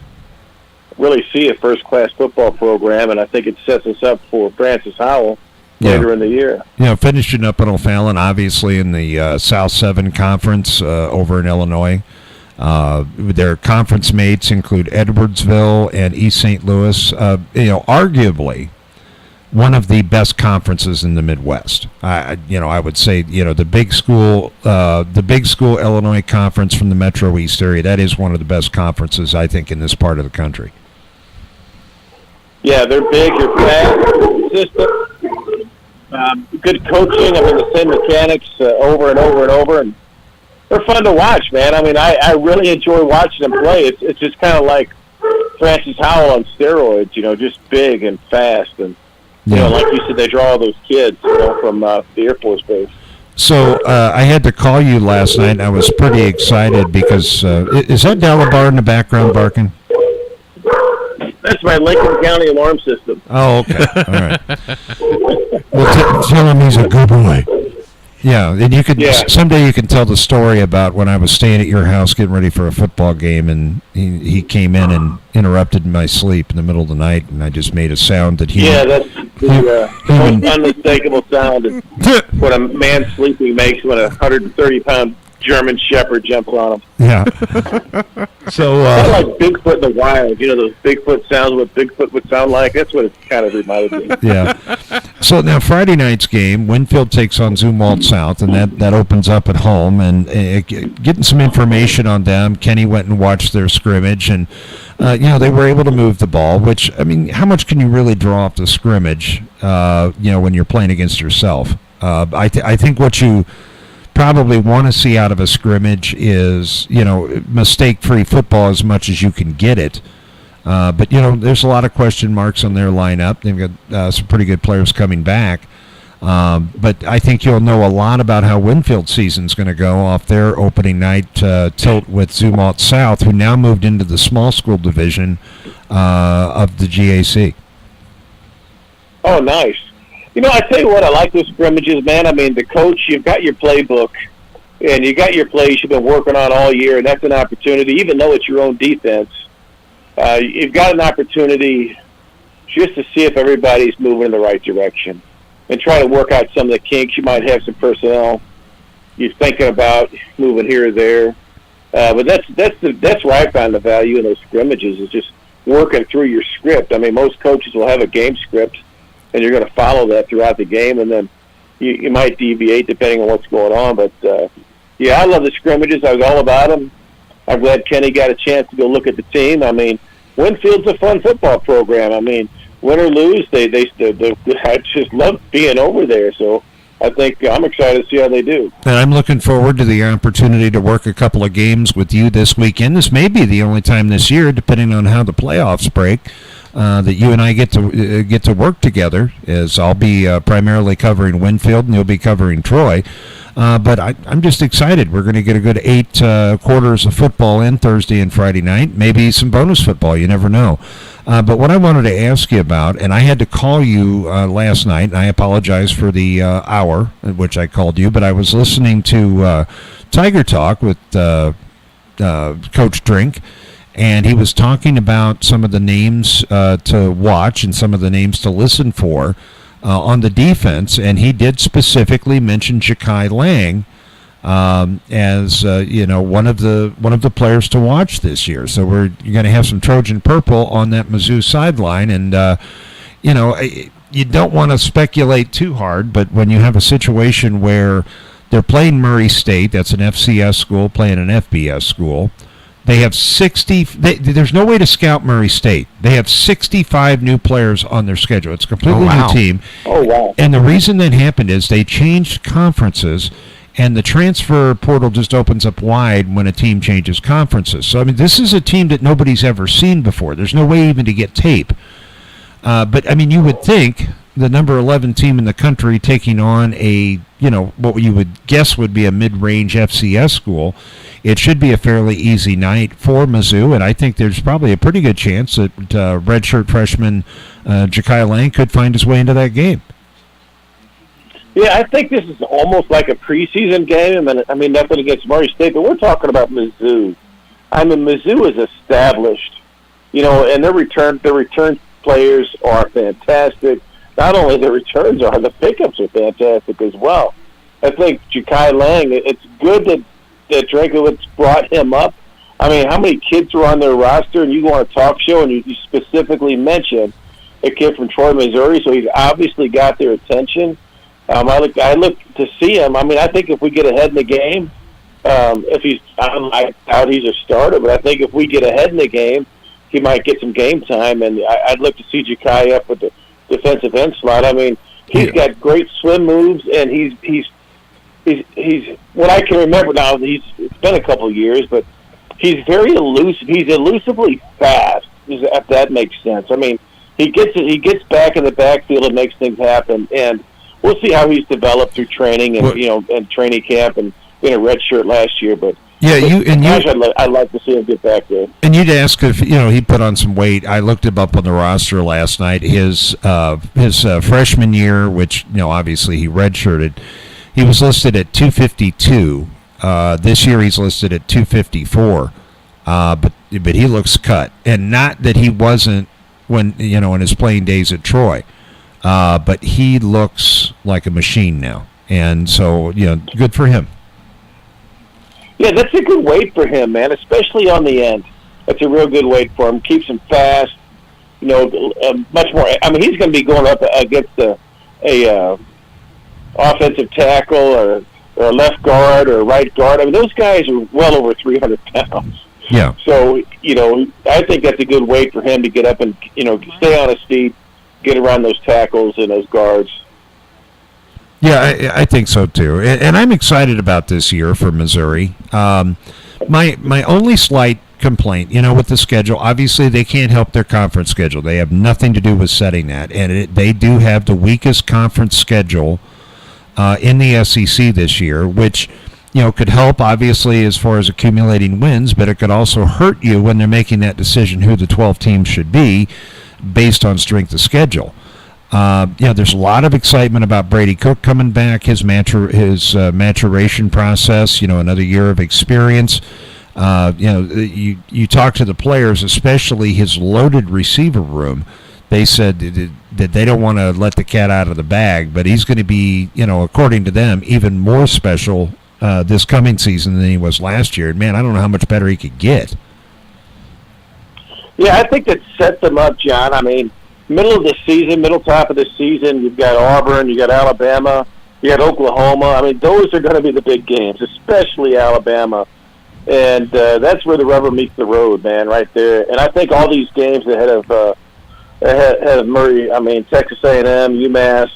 really see a first-class football program, and I think it sets us up for Francis Howell later in the year. Finishing up in O'Fallon, obviously in the South 7 Conference over in Illinois. Their conference mates include Edwardsville and East St. Louis. Arguably one of the best conferences in the Midwest. I would say, the big school Illinois Conference from the Metro East area, that is one of the best conferences, I think, in this part of the country. Yeah, they're big, they're fast, consistent, good coaching. The same mechanics over and over and over, and they're fun to watch, man. I really enjoy watching them play. It's just kind of like Francis Howell on steroids, just big and fast, and like you said, they draw all those kids, from the Air Force base. So I had to call you last night, and I was pretty excited because is that Delabar in the background barking? That's my Lincoln County alarm system. Oh, okay. All right. Well, tell him he's a good boy. Yeah, and you could someday you can tell the story about when I was staying at your house getting ready for a football game, and he came in and interrupted my sleep in the middle of the night, and I just made a sound that he... Yeah, that's the most unmistakable sound is what a man sleeping makes when a 130-pound German Shepherd jumps on him. Yeah. So kind of like Bigfoot in the wild. Those Bigfoot sounds, what Bigfoot would sound like? That's what it kind of reminded me. Yeah. So now Friday night's game, Winfield takes on Zumwalt South, and that opens up at home. And getting some information on them, Kenny went and watched their scrimmage, and they were able to move the ball. Which, how much can you really draw off the scrimmage? When you're playing against yourself. I think what you probably want to see out of a scrimmage is, mistake-free football as much as you can get it. But there's a lot of question marks on their lineup. They've got some pretty good players coming back. But I think you'll know a lot about how Winfield's season's going to go off their opening night tilt with Zumwalt South, who now moved into the small school division of the GAC. Oh, nice. I tell you what, I like those scrimmages, man. The coach, you've got your playbook, and you got your plays you've been working on all year, and that's an opportunity, even though it's your own defense. You've got an opportunity just to see if everybody's moving in the right direction and try to work out some of the kinks. You might have some personnel you're thinking about moving here or there. But that's where I find the value in those scrimmages is just working through your script. Most coaches will have a game script, and you're going to follow that throughout the game, and then you might deviate depending on what's going on. But, I love the scrimmages. I was all about them. I'm glad Kenny got a chance to go look at the team. Winfield's a fun football program. Win or lose, I just love being over there. So I think I'm excited to see how they do. And I'm looking forward to the opportunity to work a couple of games with you this weekend. This may be the only time this year, depending on how the playoffs break, that you and I get to work together, as I'll be primarily covering Winfield and you'll be covering Troy. But I'm just excited. We're going to get a good 8 quarters of football in Thursday and Friday night, maybe some bonus football. You never know. But what I wanted to ask you about, and I had to call you last night, and I apologize for the hour at which I called you, but I was listening to Tiger Talk with Coach Drink, and he was talking about some of the names to watch and some of the names to listen for on the defense, and he did specifically mention Ja'Kai Lang as one of the players to watch this year. So you're going to have some Trojan purple on that Mizzou sideline, and you don't want to speculate too hard, but when you have a situation where they're playing Murray State, that's an FCS school, playing an FBS school, they have 60. There's no way to scout Murray State. They have 65 new players on their schedule. It's a completely new team. Oh, wow. And the reason that happened is they changed conferences, and the transfer portal just opens up wide when a team changes conferences. So, I mean, this is a team that nobody's ever seen before. There's no way even to get tape. But, I mean, you would think the number 11 team in the country taking on what you would guess would be a mid-range FCS school, it should be a fairly easy night for Mizzou, and I think there's probably a pretty good chance that redshirt freshman Ja'Kai Lang could find his way into that game. Yeah, I think this is almost like a preseason game, and I mean, nothing against Murray State, but we're talking about Mizzou. I mean, Mizzou is established, and their return players are fantastic. Not only the returns are, the pickups are fantastic as well. I think Ja'Kai Lang, it's good that Drakowitz brought him up. I mean, how many kids are on their roster, and you go on a talk show and you specifically mention a kid from Troy, Missouri, so he's obviously got their attention. I look to see him. I mean, I think if we get ahead in the game, I doubt he's a starter, but I think if we get ahead in the game, he might get some game time, and I'd look to see Ja'Kai up with the defensive end slot. I mean, he's got great swim moves, and he's what I can remember now. It's been a couple of years, but he's very elusive. He's elusively fast, if that makes sense. I mean, he gets back in the backfield and makes things happen, and we'll see how he's developed through training and and training camp and being a red shirt last year, but. Yeah, I'd like to see him get back there. And you'd ask if he put on some weight. I looked him up on the roster last night. His freshman year, which obviously he redshirted, he was listed at 252. This year he's listed at 254. But he looks cut, and not that he wasn't when in his playing days at Troy, but he looks like a machine now, and so good for him. Yeah, that's a good weight for him, man, especially on the end. That's a real good weight for him. Keeps him fast, much more. I mean, he's going to be going up against a offensive tackle or a left guard or a right guard. I mean, those guys are well over 300 pounds. Yeah. So, I think that's a good weight for him to get up and, stay on his feet, get around those tackles and those guards. Yeah, I think so too, and I'm excited about this year for Missouri. My only slight complaint, with the schedule, obviously they can't help their conference schedule. They have nothing to do with setting that, and they do have the weakest conference schedule in the SEC this year, which could help obviously as far as accumulating wins, but it could also hurt you when they're making that decision who the 12 teams should be based on strength of schedule. There's a lot of excitement about Brady Cook coming back, his maturation process, another year of experience. You talk to the players, especially his loaded receiver room. They said that they don't want to let the cat out of the bag, but he's going to be, according to them, even more special this coming season than he was last year. And, man, I don't know how much better he could get. Yeah, I think that sets them up, John. I mean, middle top of the season, you've got Auburn, you got Alabama, you got Oklahoma. I mean, those are going to be the big games, especially Alabama. And that's where the rubber meets the road, man, right there. And I think all these games ahead of Murray, I mean, Texas A&M, UMass,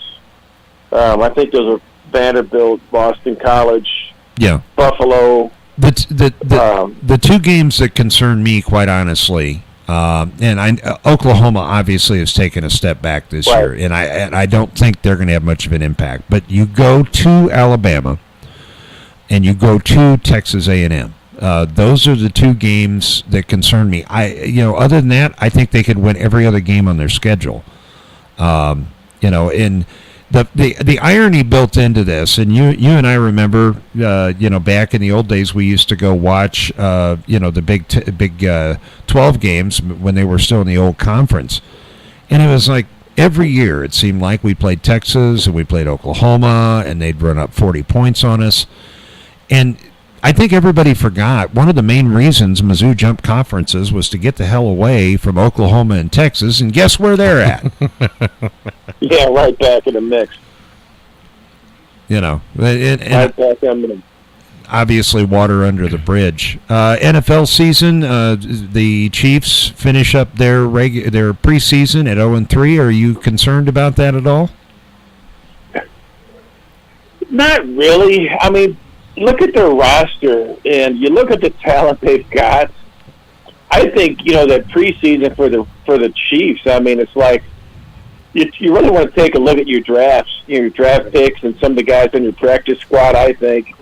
I think those are Vanderbilt, Boston College, Buffalo. The two games that concern me, quite honestly, Oklahoma obviously has taken a step back this year, and I don't think they're going to have much of an impact. But you go to Alabama, and you go to Texas A&M. Those are the two games that concern me. Other than that, I think they could win every other game on their schedule. And the irony built into this, and you and I remember, back in the old days, we used to go watch, the Big 12 games when they were still in the old conference, and it was like, every year it seemed like we played Texas and we played Oklahoma, and they'd run up 40 points on us. And I think everybody forgot one of the main reasons Mizzou jumped conferences was to get the hell away from Oklahoma and Texas, and guess where they're at? Yeah, right back in the mix. You know, Right back in the mix. Obviously water under the bridge. NFL season, the Chiefs finish up their preseason at 0-3. Are you concerned about that at all? Not really. I mean, look at their roster, and you look at the talent they've got. I think, that preseason for the Chiefs, I mean, it's like you really want to take a look at your drafts, your draft picks, and some of the guys on your practice squad, I think,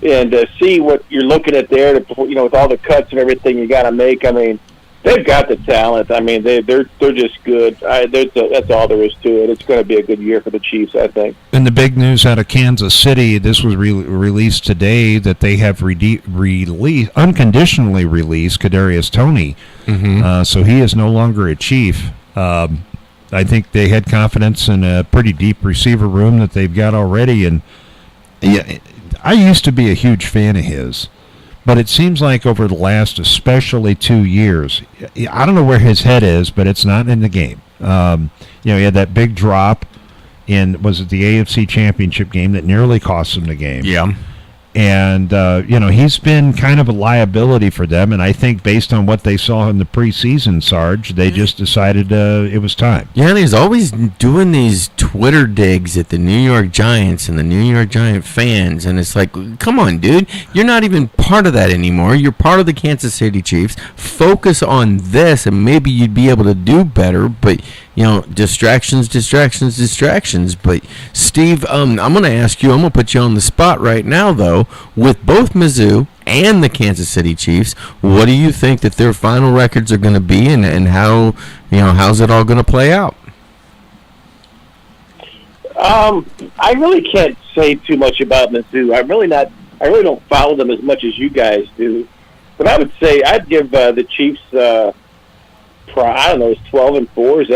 and see what you're looking at there. With all the cuts and everything you got to make. I mean, they've got the talent. I mean, they're just good. That's all there is to it. It's going to be a good year for the Chiefs, I think. And the big news out of Kansas City, this was released today, that they have unconditionally released Kadarius Toney. Mm-hmm. So he is no longer a Chief. I think they had confidence in a pretty deep receiver room that they've got already. And yeah, I used to be a huge fan of his. But it seems like over the last especially 2 years, I don't know where his head is, but it's not in the game. He had that big drop in, was it the AFC Championship game that nearly cost him the game? Yeah. And, he's been kind of a liability for them, and I think based on what they saw in the preseason, Sarge, they just decided it was time. Yeah, and he's always doing these Twitter digs at the New York Giants and the New York Giant fans, and it's like, come on, dude, you're not even part of that anymore. You're part of the Kansas City Chiefs. Focus on this, and maybe you'd be able to do better, but distractions. But, Steve, I'm going to ask you, I'm going to put you on the spot right now, though. With both Mizzou and the Kansas City Chiefs, what do you think that their final records are going to be, and how, how's it all going to play out? I really can't say too much about Mizzou. I really don't follow them as much as you guys do. But I would say I'd give the Chiefs I don't know, it's 12-4. Is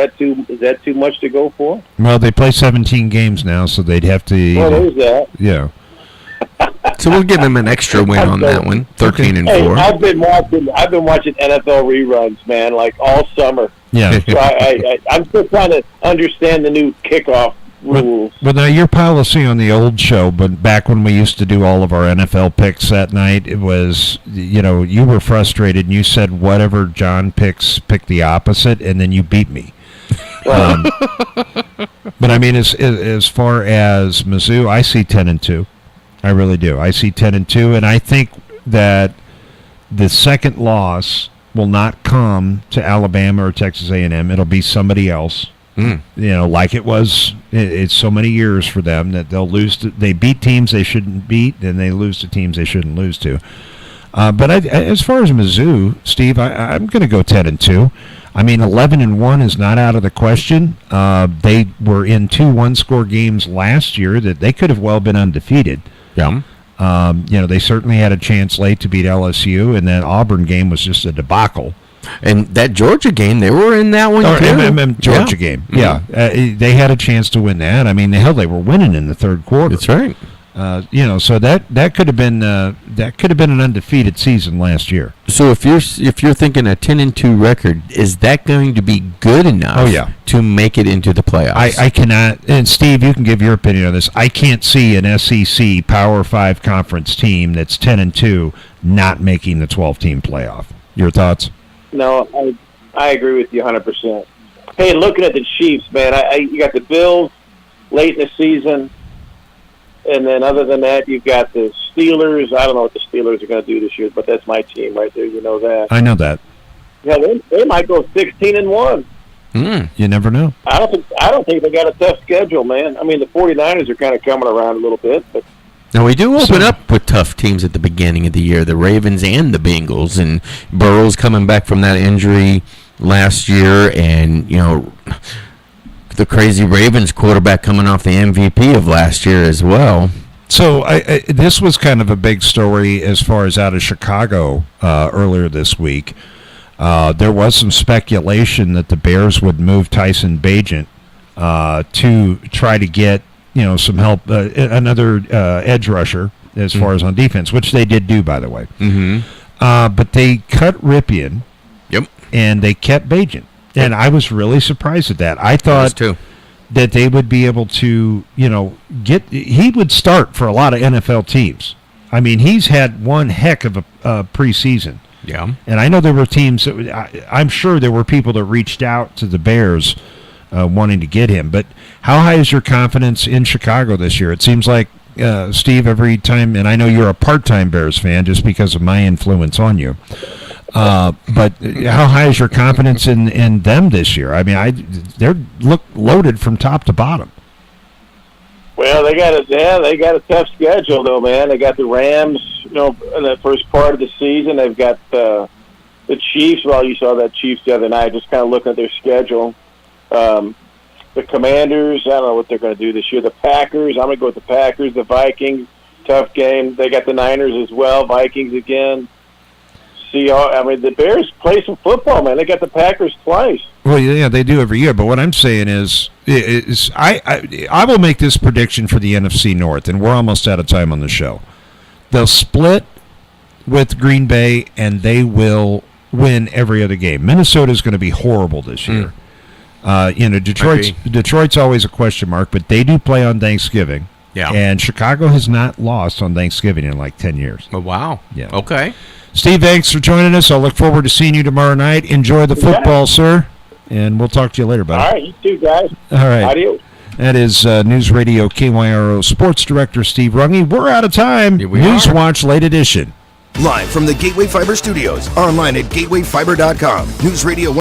that too much to go for? Well, they play 17 games now, so they'd have to. Well, there's that. Yeah. So we'll give them an extra win on that one, 13-4. Hey, I've been watching NFL reruns, man, like all summer. Yeah. So I'm still trying to understand the new kickoff rules. Well, now your policy on the old show, but back when we used to do all of our NFL picks that night, it was, you were frustrated and you said whatever John picks, pick the opposite, and then you beat me. But I mean, as far as Mizzou, I see 10-2. I really do. I see 10-2, and I think that the second loss will not come to Alabama or Texas A&M. It'll be somebody else. Like it was. It's so many years for them that they'll lose. They beat teams they shouldn't beat, and they lose to teams they shouldn't lose to. But as far as Mizzou, Steve, I'm going to go 10-2. I mean, 11-1 is not out of the question. They were in 2 one-score games last year that they could have well been undefeated. Yeah. They certainly had a chance late to beat LSU, and that Auburn game was just a debacle. And that Georgia game, they were in that one too. Georgia game, yeah. They had a chance to win that. I mean, they were winning in the third quarter. That's right. So that could have been an undefeated season last year. So if you're thinking a 10-2 record, is that going to be good enough? Oh, yeah. To make it into the playoffs? I cannot. And Steve, you can give your opinion on this. I can't see an SEC Power 5 conference team that's 10-2 not making the 12-team playoff. Your thoughts? No, I agree with you 100%. Hey, looking at the Chiefs, man, you got the Bills late in the season, and then other than that, you've got the Steelers. I don't know what the Steelers are going to do this year, but that's my team right there. You know that. I know that. Yeah, they might go 16-1. You never know. I don't think they got a tough schedule, man. I mean, the 49ers are kind of coming around a little bit, but. Now, we do open up with tough teams at the beginning of the year, the Ravens and the Bengals, and Burrow's coming back from that injury last year, and, the crazy Ravens quarterback coming off the MVP of last year as well. So this was kind of a big story as far as out of Chicago earlier this week. There was some speculation that the Bears would move Tyson Bagent to try to get some help, another edge rusher as far as on defense, which they did do, by the way. But they cut Ripien. Yep. And they kept Bajan. And I was really surprised at that. I thought that they would be able to, he would start for a lot of NFL teams. I mean, he's had one heck of a preseason. Yeah. And I know there were teams I'm sure there were people that reached out to the Bears wanting to get him. But how high is your confidence in Chicago this year? It seems like, Steve, every time, and I know you're a part-time Bears fan just because of my influence on you. But how high is your confidence in them this year? I mean, they're loaded from top to bottom. Well, they got a tough schedule though, man. They got the Rams, in the first part of the season. They've got the Chiefs. Well, you saw that Chiefs the other night. Just kind of looking at their schedule. The Commanders, I don't know what they're going to do this year. The Packers, I'm going to go with the Packers. The Vikings, tough game. They got the Niners as well. Vikings again. The Bears play some football, man. They got the Packers twice. Well, yeah, they do every year. But what I'm saying is I will make this prediction for the NFC North, and we're almost out of time on the show. They'll split with Green Bay, and they will win every other game. Minnesota's going to be horrible this year. Detroit's always a question mark, but they do play on Thanksgiving. Yeah. And Chicago has not lost on Thanksgiving in like 10 years. Oh, wow. Yeah. Okay. Steve, thanks for joining us. I'll look forward to seeing you tomorrow night. Enjoy the football, sir. And we'll talk to you later, buddy. All right, you too, guys. All right. Adios. That is News Radio KYRO Sports Director Steve Runge. We're out of time. Newswatch Late Edition. Live from the Gateway Fiber Studios. Online at gatewayfiber.com. News Radio